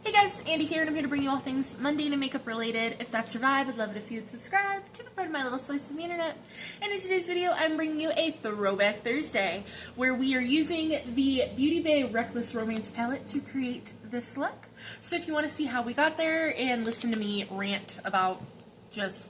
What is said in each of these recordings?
Hey guys, Andy here, and I'm here to bring you all things mundane and makeup related. If that's your vibe, I'd love it if you would subscribe to be part of my little slice of the internet. And in today's video, I'm bringing you a Throwback Thursday, where we are using the Beauty Bay Reckless Romance palette to create this look. So if you want to see how we got there and listen to me rant about just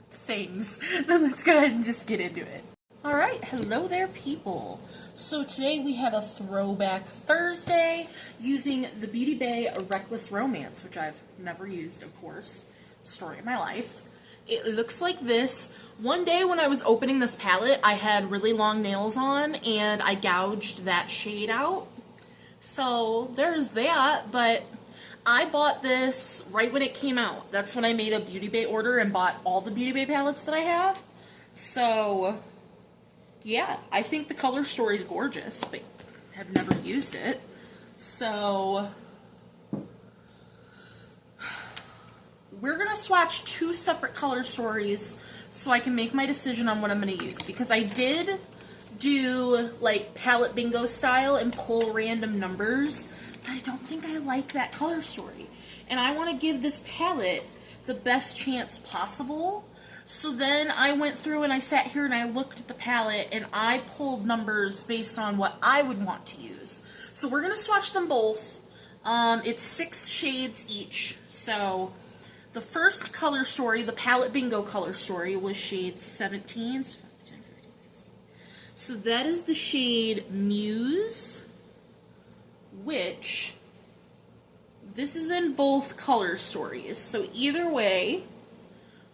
things, then let's go ahead and just get into it. Alright, hello there people. So today we have a Throwback Thursday using the Beauty Bay Reckless Romance, which I've never used, of course. Story of my life. It looks like this. One day when I was opening this palette, I had really long nails on and I gouged that shade out. So there's that, but I bought this right when it came out. That's when I made a Beauty Bay order and bought all the Beauty Bay palettes that I have. So yeah, I think the color story is gorgeous, but have never used it. So we're gonna swatch two separate color stories so I can make my decision on what I'm gonna use, because I did do like palette bingo style and pull random numbers, but I don't think I like that color story. And I want to give this palette the best chance possible. So then I went through and I sat here and I looked at the palette and I pulled numbers based on what I would want to use. So we're going to swatch them both. It's 6 shades each. So the first color story, the palette bingo color story, was shade 17. So 10, 15, 16. So that is the shade Muse, which this is in both color stories. So either way,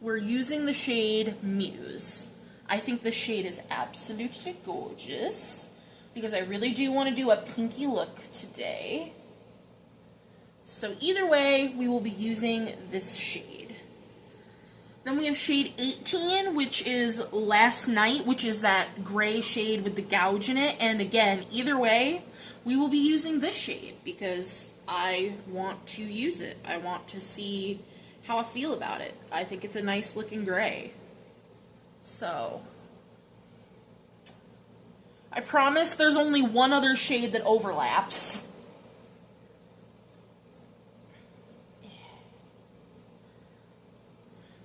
we're using the shade Muse. I think the shade is absolutely gorgeous because I really do want to do a pinky look today. So either way, we will be using this shade. Then we have shade 18, which is Last Night, which is that gray shade with the gouge in it. And again, either way, we will be using this shade because I want to use it. I want to see how I feel about it. I think it's a nice looking gray. So I promise there's only one other shade that overlaps.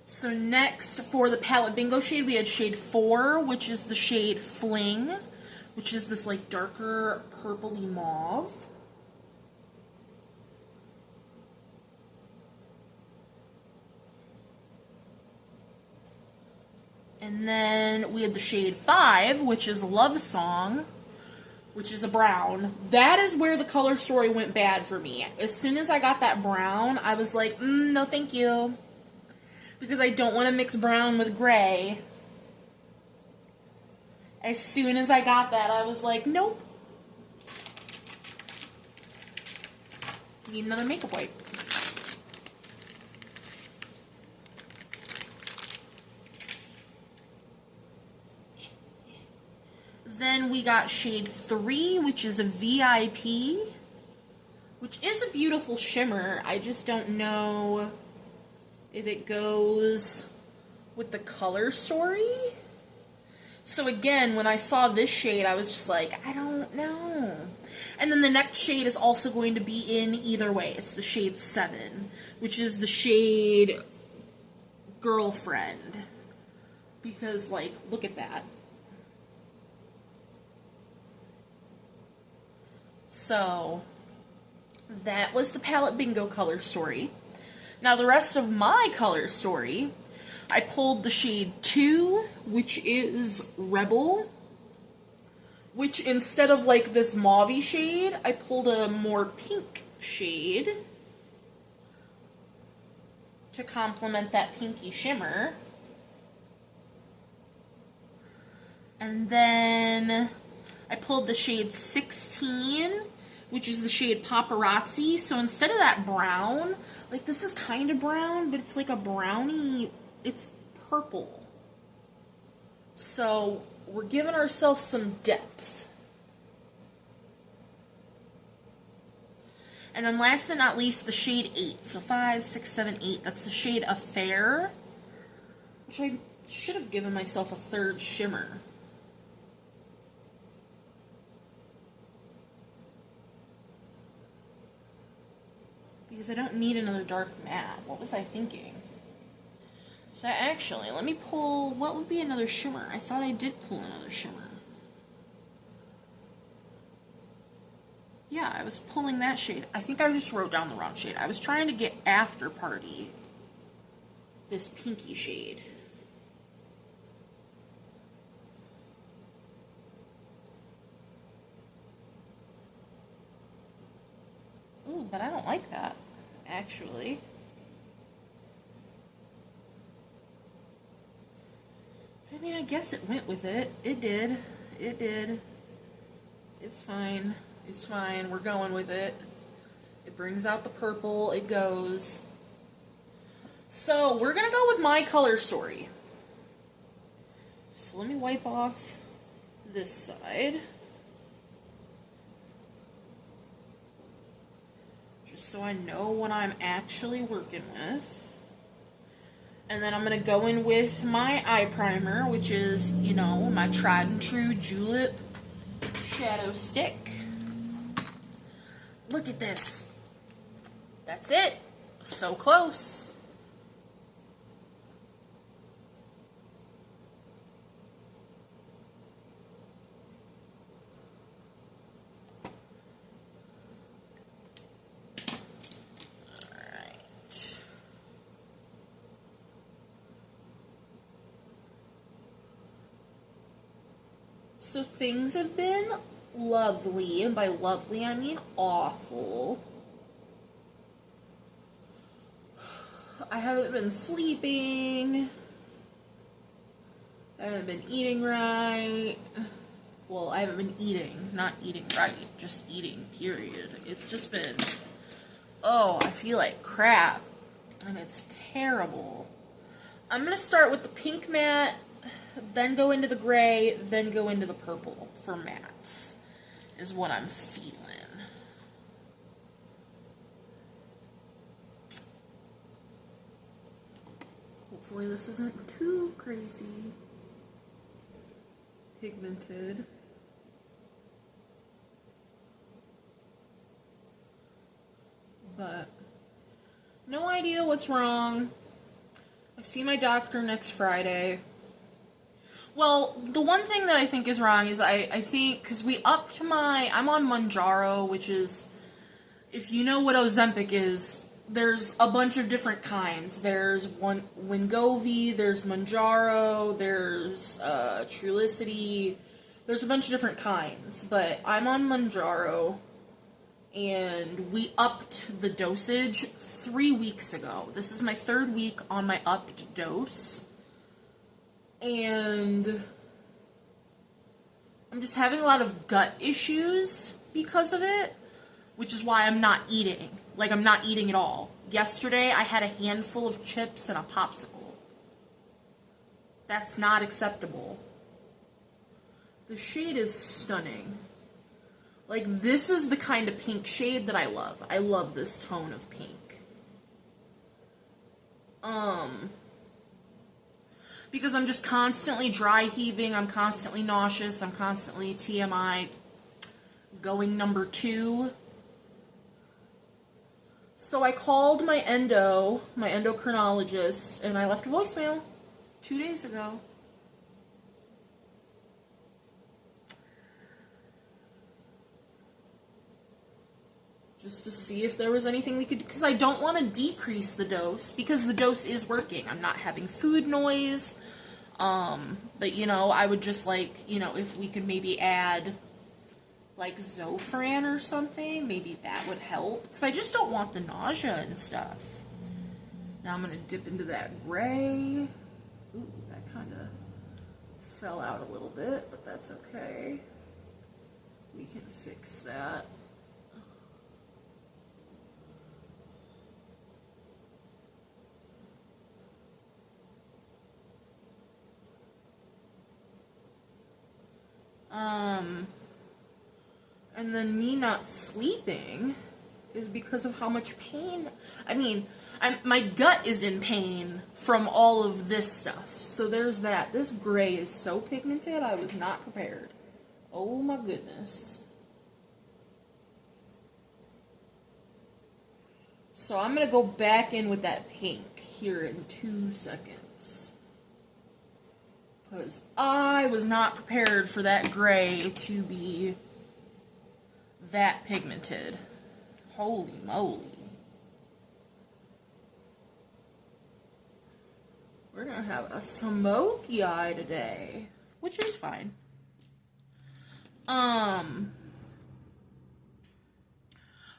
So next, for the palette bingo shade, we had shade 4, which is the shade Fling, which is this like darker purpley mauve. And then we had the shade 5, which is Love Song, which is a brown. That is where the color story went bad for me. As soon as I got that brown, I was like, no thank you. Because I don't want to mix brown with gray. As soon as I got that, I was like, nope. Need another makeup wipe. Then we got shade 3, which is a VIP, which is a beautiful shimmer. I just don't know if it goes with the color story. So again, when I saw this shade, I was just like, I don't know. And then the next shade is also going to be in either way. It's the shade 7, which is the shade Girlfriend. Because, like, look at that. So that was the palette bingo color story. Now the rest of my color story, I pulled the shade 2, which is Rebel, which instead of like this mauve-y shade, I pulled a more pink shade to complement that pinky shimmer. And then I pulled the shade 16, which is the shade Paparazzi. So instead of that brown, like this is kind of brown, but it's like a brownie, it's purple. So we're giving ourselves some depth. And then last but not least, the shade 8. So 5, 6, 7, 8. That's the shade Affair, which I should have given myself a third shimmer. because I don't need another dark matte. What was I thinking? So actually, let me pull, what would be another shimmer? I thought I did pull another shimmer. Yeah, I was pulling that shade. I think I just wrote down the wrong shade. I was trying to get After Party, this pinky shade. Ooh, but I don't like that, actually. I mean, I guess it went with it. It did. It did. It's fine. It's fine. We're going with it. It brings out the purple. It goes. So, we're going to go with my color story. So, let me wipe off this side. Just so I know what I'm actually working with. And then I'm going to go in with my eye primer, which is, you know, my tried and true Julep shadow stick. Look at this. That's it. So close. So things have been lovely, and by lovely I mean awful. I haven't been sleeping. I haven't been eating right. Well, I haven't been eating, not eating right, just eating, period. It's just been, oh, I feel like crap, and it's terrible. I'm gonna start with the pink matte, then go into the gray, then go into the purple for mattes, is what I'm feeling. Hopefully this isn't too crazy pigmented. But no idea what's wrong. I see my doctor next Friday. Well, the one thing that I think is wrong is I think, because we upped I'm on Mounjaro, which is, if you know what Ozempic is, there's a bunch of different kinds. There's Wegovy, there's Mounjaro, there's Trulicity, there's a bunch of different kinds, but I'm on Mounjaro, and we upped the dosage 3 weeks ago. This is my 3rd week on my upped dose. And I'm just having a lot of gut issues because of it, which is why I'm not eating. Like, I'm not eating at all. Yesterday, I had a handful of chips and a popsicle. That's not acceptable. The shade is stunning. Like, this is the kind of pink shade that I love. I love this tone of pink. Because I'm just constantly dry heaving, I'm constantly nauseous, I'm constantly TMI going number 2. So I called my endocrinologist, and I left a voicemail 2 days ago. Just to see if there was anything we could do, because I don't want to decrease the dose, because the dose is working. I'm not having food noise, but, you know, I would just like, you know, if we could maybe add, like, Zofran or something, maybe that would help, because I just don't want the nausea and stuff. Now I'm going to dip into that gray. Ooh, that kind of fell out a little bit, but that's okay. We can fix that. And then me not sleeping is because of how much pain. I mean, my gut is in pain from all of this stuff. So there's that. This gray is so pigmented, I was not prepared. Oh my goodness. So I'm going to go back in with that pink here in 2 seconds. Because I was not prepared for that gray to be that pigmented. Holy moly. We're going to have a smoky eye today, which is fine.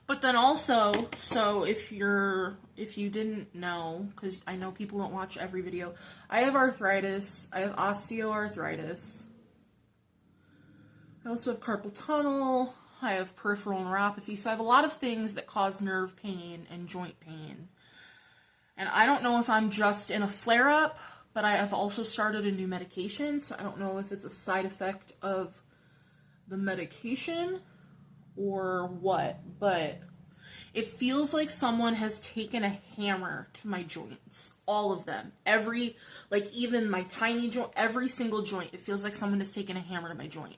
But then also, so if you didn't know, because I know people don't watch every video, I have arthritis. I have osteoarthritis. I also have carpal tunnel. I have peripheral neuropathy. So I have a lot of things that cause nerve pain and joint pain. And I don't know if I'm just in a flare-up, but I have also started a new medication, so I don't know if it's a side effect of the medication or what, but it feels like someone has taken a hammer to my joints. All of them. Even my tiny joint, every single joint, it feels like someone has taken a hammer to my joint.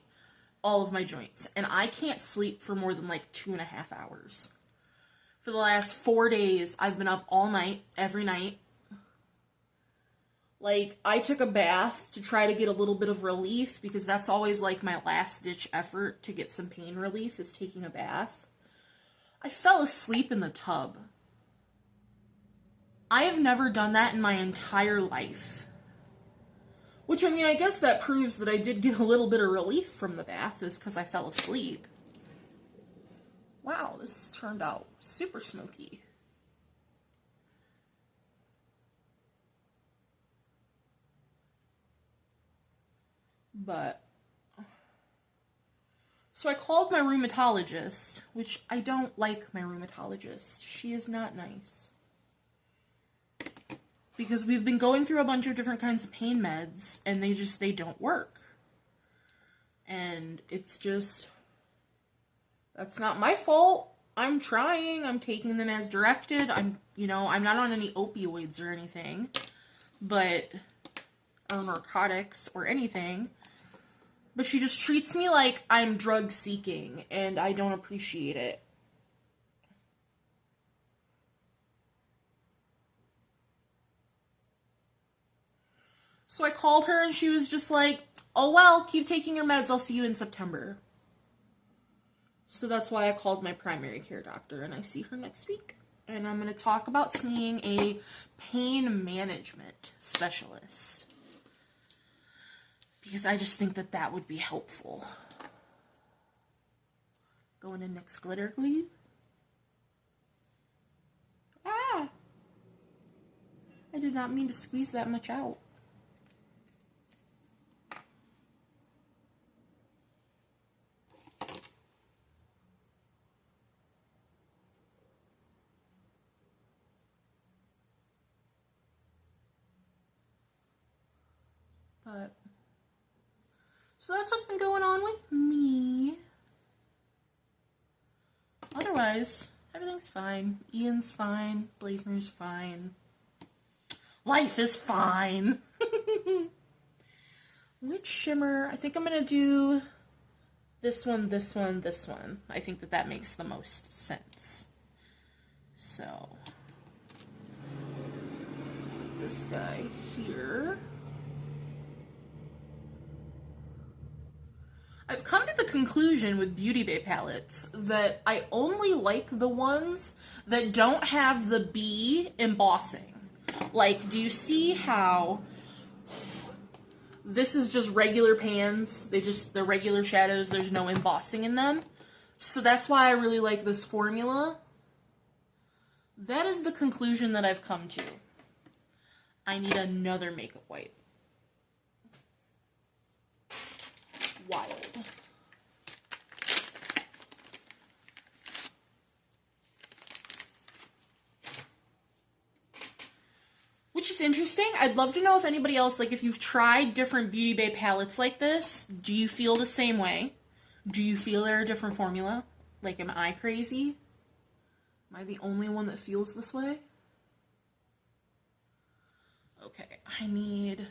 All of my joints. And I can't sleep for more than 2.5 hours. For the last 4 days, I've been up all night, every night. I took a bath to try to get a little bit of relief, because that's always my last-ditch effort to get some pain relief, is taking a bath. I fell asleep in the tub. I have never done that in my entire life. Which, I mean, I guess that proves that I did get a little bit of relief from the bath, is because I fell asleep. Wow, this turned out super smoky. But, so I called my rheumatologist, which I don't like my rheumatologist. She is not nice. Because we've been going through a bunch of different kinds of pain meds, and they don't work. And it's just, that's not my fault. I'm trying. I'm taking them as directed. I'm not on any opioids or anything, or narcotics or anything. But she just treats me like I'm drug seeking, and I don't appreciate it. So I called her, and she was just like, oh well, keep taking your meds, I'll see you in September. So that's why I called my primary care doctor, and I see her next week. And I'm going to talk about seeing a pain management specialist, because I just think that would be helpful. Going in next glitter glue. Ah! I did not mean to squeeze that much out. But, so that's what's been going on with me. Otherwise, everything's fine. Ian's fine. Blazemer's fine. Life is fine. Which shimmer? I think I'm going to do this one, this one, this one. I think that makes the most sense. So, this guy here. I've come to the conclusion with Beauty Bay palettes that I only like the ones that don't have the bee embossing. Do you see how this is just regular pans? They're regular shadows, there's no embossing in them. So that's why I really like this formula. That is the conclusion that I've come to. I need another makeup wipe. Wild. Which is interesting. I'd love to know if anybody else, if you've tried different Beauty Bay palettes like this, do you feel the same way? Do you feel they're a different formula? Am I crazy? Am I the only one that feels this way? Okay, I need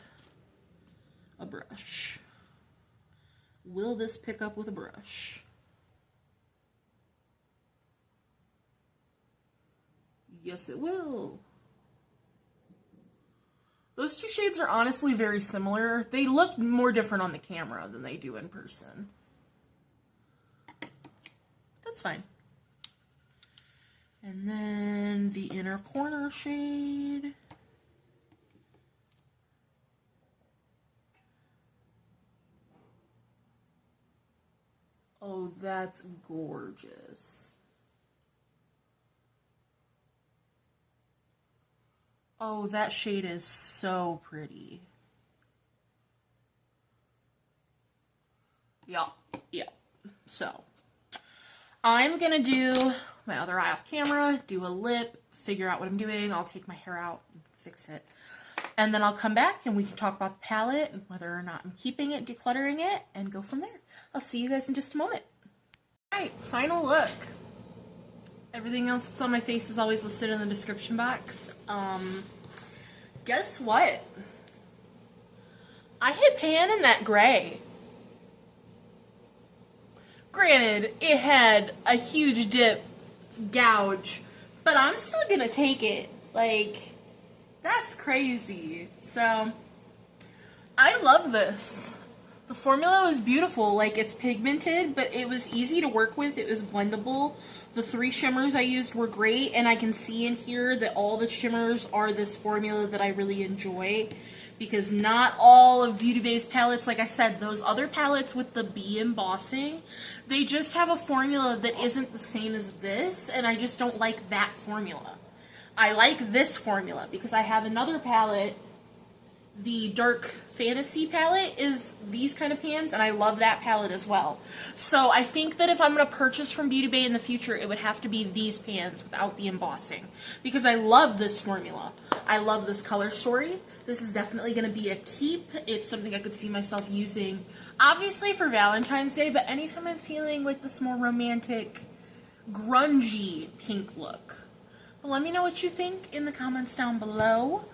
a brush. Will this pick up with a brush? Yes, it will. Those two shades are honestly very similar. They look more different on the camera than they do in person. That's fine. And then the inner corner shade. Oh, that's gorgeous. Oh, that shade is so pretty. Yeah, yeah. So, I'm gonna do my other eye off camera, do a lip, figure out what I'm doing. I'll take my hair out and fix it. And then I'll come back and we can talk about the palette and whether or not I'm keeping it, decluttering it, and go from there. I'll see you guys in just a moment. Alright, final look. Everything else that's on my face is always listed in the description box. Guess what? I hit pan in that gray. Granted, it had a huge dip gouge, but I'm still gonna take it. Like, that's crazy. So, I love this. The formula was beautiful. Like, it's pigmented, but it was easy to work with. It was blendable. The 3 shimmers I used were great, and I can see in here that all the shimmers are this formula that I really enjoy, because not all of Beauty Bay's palettes, like I said, those other palettes with the bee embossing, they just have a formula that isn't the same as this, and I just don't like that formula. I like this formula because I have another palette. The Dark Fantasy palette is these kind of pans, and I love that palette as well. So I think that if I'm going to purchase from Beauty Bay in the future, it would have to be these pans without the embossing, because I love this formula. I love this color story. This is definitely going to be a keep. It's something I could see myself using, obviously for Valentine's Day, but anytime I'm feeling like this more romantic, grungy pink look. But let me know what you think in the comments down below.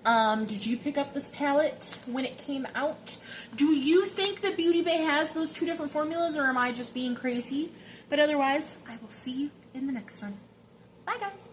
Did you pick up this palette when it came out? Do you think that Beauty Bay has those 2 different formulas, or am I just being crazy? But otherwise, I will see you in the next one. Bye, guys.